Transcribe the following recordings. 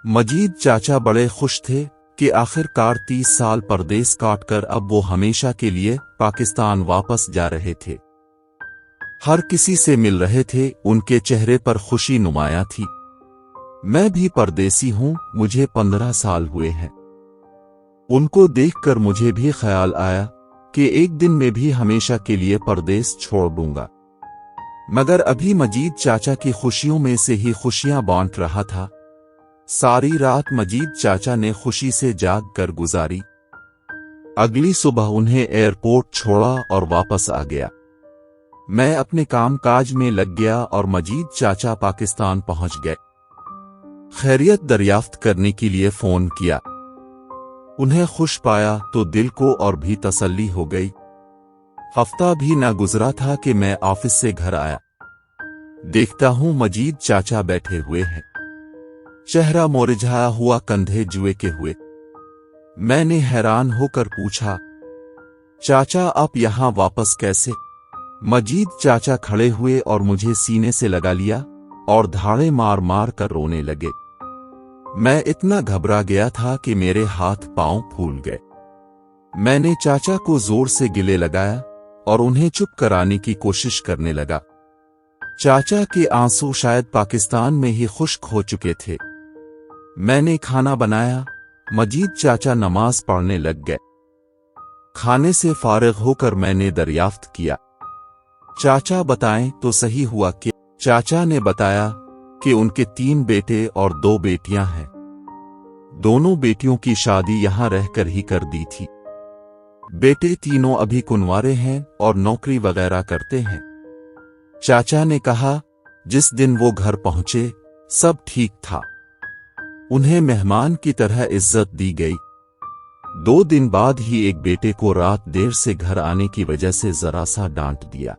मजीद चाचा बड़े खुश थे कि आखिरकार 30 साल परदेस काट कर अब वो हमेशा के लिए पाकिस्तान वापस जा रहे थे। हर किसी से मिल रहे थे, उनके चेहरे पर खुशी नुमाया थी। मैं भी परदेसी हूं, मुझे 15 साल हुए हैं। उनको देखकर मुझे भी ख्याल आया कि एक दिन मैं भी हमेशा के लिए परदेस छोड़ दूंगा। मगर अभी मजीद चाचा की खुशियों में से ही खुशियां बांट रहा था। सारी रात मजीद चाचा ने खुशी से जाग कर गुजारी। अगली सुबह उन्हें एयरपोर्ट छोड़ा और वापस आ गया। मैं अपने काम काज में लग गया और मजीद चाचा पाकिस्तान पहुंच गए। खैरियत दरियाफ्त करने के लिए फोन किया। उन्हें खुश पाया तो दिल को और भी तसल्ली हो गई। हफ्ता भी ना गुजरा था कि मैं ऑफिस से घर आया। देखता हूं मजीद चाचा बैठे हुए हैं, चेहरा मुरझाया हुआ, कंधे जुए के हुए। मैंने हैरान होकर पूछा, चाचा आप यहां वापस कैसे? मजीद चाचा खड़े हुए और मुझे सीने से लगा लिया और धाड़े मार मार कर रोने लगे। मैं इतना घबरा गया था कि मेरे हाथ पांव फूल गए। मैंने चाचा को जोर से गले लगाया और उन्हें चुप कराने की कोशिश करने लगा। चाचा के आंसू शायद पाकिस्तान में ही खुश्क हो चुके थे। मैंने खाना बनाया, मजीद चाचा नमाज पढ़ने लग गए। खाने से फारिग होकर मैंने दरियाफ्त किया, चाचा बताएं तो सही हुआ कि? चाचा ने बताया कि उनके 3 बेटे और 2 बेटियां हैं। दोनों बेटियों की शादी यहां रहकर ही कर दी थी। बेटे तीनों अभी कुंवारे हैं और नौकरी वगैरह करते हैं। चाचा ने कहा, जिस दिन वो घर पहुंचे सब ठीक था। उन्हें मेहमान की तरह इज्जत दी गई। 2 दिन बाद ही एक बेटे को रात देर से घर आने की वजह से जरा सा डांट दिया।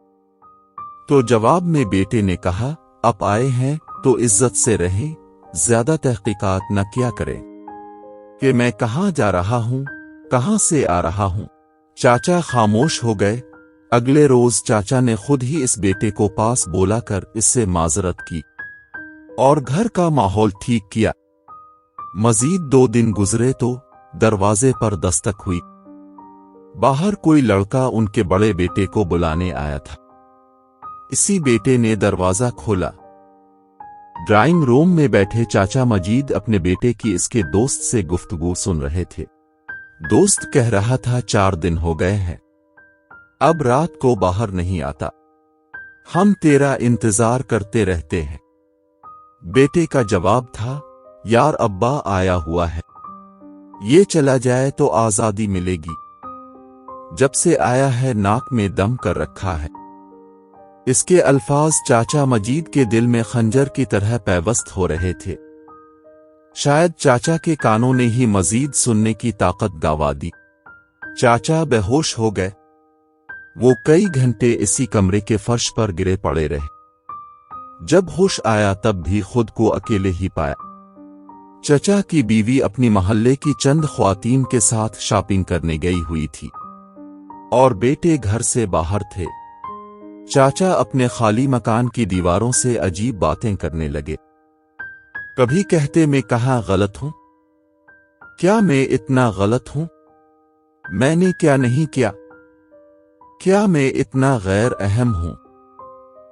तो जवाब में बेटे ने कहा, अब आए हैं तो इज्जत से रहें, ज्यादा तहकीकात न किया करें कि मैं कहां जा रहा हूं, कहां से आ रहा हूं। चाचा खामोश हो गए। अगले रोज चाचा ने खुद ही इस बेटे को पास बुलाकर इससे माजरत की और घर का माहौल ठीक किया। मजीद 2 दिन गुजरे तो दरवाजे पर दस्तक हुई। बाहर कोई लड़का उनके बड़े बेटे को बुलाने आया था। इसी बेटे ने दरवाजा खोला। ड्राइंग रूम में बैठे चाचा मजीद अपने बेटे की इसके दोस्त से गुफ्तगू सुन रहे थे। दोस्त कह रहा था, 4 दिन हो गए हैं, अब रात को बाहर नहीं आता, हम तेरा इंतजार करते रहते हैं। बेटे का जवाब था, यार अब्बा आया हुआ है, ये चला जाए तो आजादी मिलेगी। जब से आया है नाक में दम कर रखा है। इसके अल्फाज चाचा मजीद के दिल में खंजर की तरह पैवस्त हो रहे थे। शायद चाचा के कानों ने ही मजीद सुनने की ताकत गंवा दी। चाचा बेहोश हो गए। वो कई घंटे इसी कमरे के फर्श पर गिरे पड़े रहे। जब होश आया तब भी खुद को अकेले ही पाया। चचा की बीवी अपनी मोहल्ले की चंद ख्वातीन के साथ शॉपिंग करने गई हुई थी और बेटे घर से बाहर थे। चाचा अपने खाली मकान की दीवारों से अजीब बातें करने लगे। कभी कहते, मैं कहाँ गलत हूं? क्या मैं इतना गलत हूं? मैंने क्या नहीं किया? क्या मैं इतना गैर अहम हूं?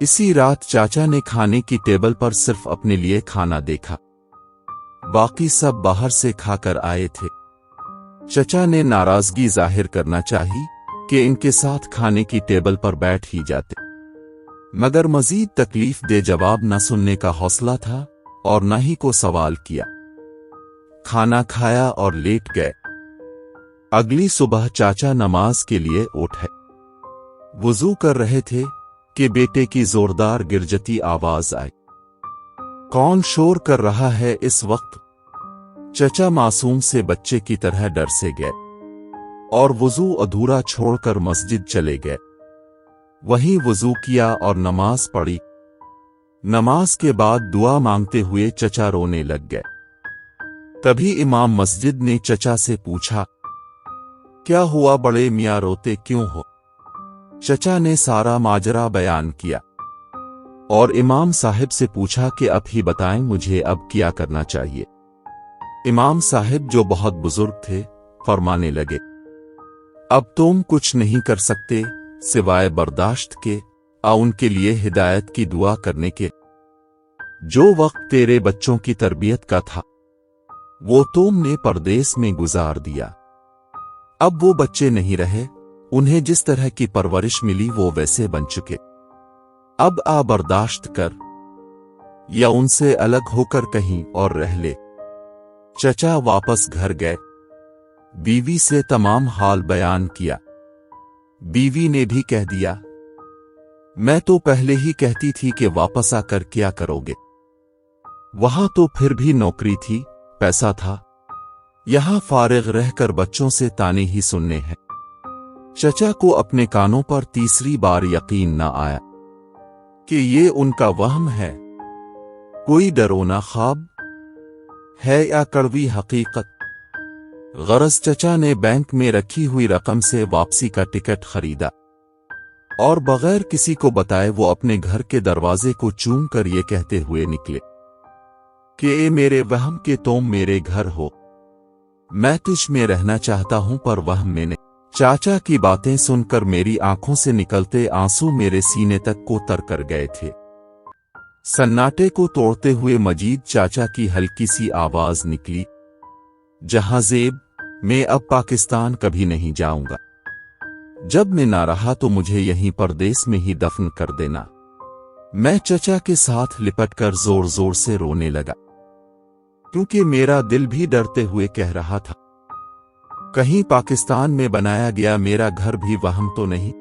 इसी रात चाचा ने खाने की टेबल पर सिर्फ अपने लिए खाना देखा। बाकी सब बाहर से खाकर आए थे। चचा ने नाराजगी जाहिर करना चाही कि इनके साथ खाने की टेबल पर बैठ ही जाते, मगर मजीद तकलीफ दे जवाब न सुनने का हौसला था और न ही को सवाल किया। खाना खाया और लेट गए। अगली सुबह चाचा नमाज के लिए उठे। वुजू कर रहे थे कि बेटे की जोरदार गिरजती आवाज आई। कौन शोर कर रहा है इस वक्त? चचा मासूम से बच्चे की तरह डर से गए और वुजू अधूरा छोड़कर मस्जिद चले गए। वहीं वुजू किया और नमाज पढ़ी। नमाज के बाद दुआ मांगते हुए चचा रोने लग गए। तभी इमाम मस्जिद ने चचा से पूछा, क्या हुआ बड़े मियां, रोते क्यों हो? चचा ने सारा माजरा बयान किया और इमाम साहब से पूछा कि अब ही बताएं मुझे अब क्या करना चाहिए। امام صاحب جو بہت بزرگ تھے فرمانے لگے، اب تم کچھ نہیں کر سکتے سوائے برداشت کے ان کے لیے ہدایت کی دعا کرنے کے۔ جو وقت تیرے بچوں کی تربیت کا تھا وہ تم نے پردیس میں گزار دیا۔ اب وہ بچے نہیں رہے، انہیں جس طرح کی پرورش ملی وہ ویسے بن چکے۔ اب برداشت کر یا ان سے الگ ہو کر کہیں اور رہ لے۔ چچا واپس گھر گئے، بیوی سے تمام حال بیان کیا۔ بیوی نے بھی کہہ دیا، میں تو پہلے ہی کہتی تھی کہ واپس آ کر کیا کرو گے، وہاں تو پھر بھی نوکری تھی، پیسہ تھا، یہاں فارغ رہ کر بچوں سے تانے ہی سننے ہیں۔ چچا کو اپنے کانوں پر تیسری بار یقین نہ آیا کہ یہ ان کا وہم ہے، کوئی ڈرونا خواب ہے یا کڑوی حقیقت۔ غرض چچا نے بینک میں رکھی ہوئی رقم سے واپسی کا ٹکٹ خریدا اور بغیر کسی کو بتائے وہ اپنے گھر کے دروازے کو چوم کر یہ کہتے ہوئے نکلے کہ اے میرے وہم کہ تم میرے گھر ہو، میں تجھ میں رہنا چاہتا ہوں پر وہم میں نے۔ چاچا کی باتیں سن کر میری آنکھوں سے نکلتے آنسو میرے سینے تک کو تر کر گئے تھے۔ سناٹے کو توڑتے ہوئے مجید چاچا کی ہلکی سی آواز نکلی، جہاں زیب، میں اب پاکستان کبھی نہیں جاؤں گا، جب میں نہ رہا تو مجھے یہیں پردیس میں ہی دفن کر دینا۔ میں چچا کے ساتھ لپٹ کر زور زور سے رونے لگا، کیونکہ میرا دل بھی ڈرتے ہوئے کہہ رہا تھا، کہیں پاکستان میں بنایا گیا میرا گھر بھی وہم تو نہیں۔